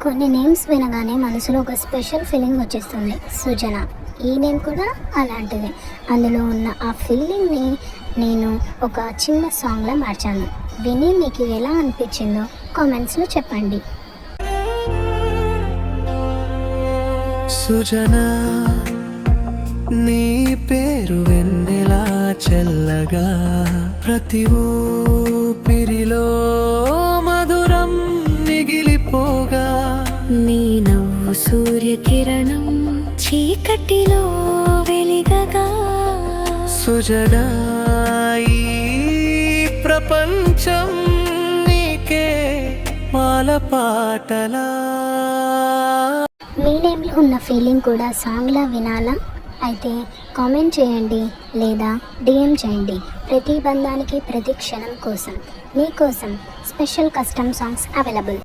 కొన్ని నేమ్స్ వినగానే మనసులో ఒక స్పెషల్ ఫీలింగ్ వచ్చేస్తుంది. సుజన, ఈ నేమ్ కూడా అలాంటిదే. అందులో ఉన్న ఆ ఫీలింగ్ని నేను ఒక చిన్న సాంగ్లో మార్చాను. విని మీకు ఎలా అనిపించిందో కామెంట్స్లో చెప్పండి. సుజన, నీ పేరు వెన్నెలా చల్లగా, ప్రతి ఊపిరిలో మధురం మిగిలిపోగా, నీ నవ్వు సూర్యకిరణం చీకటిలో వెలిగగా. సుజన, ఈ ప్రపంచం నీకే మాల పాటలా. మీ నేమ్లో ఉన్న ఫీలింగ్ కూడా సాంగ్లా వినాలా? అయితే కామెంట్ చేయండి లేదా డిఎం చేయండి. ప్రతి బంధానికి ప్రతి క్షణం కోసం మీకోసం స్పెషల్ కస్టమ్ సాంగ్స్ అవైలబుల్.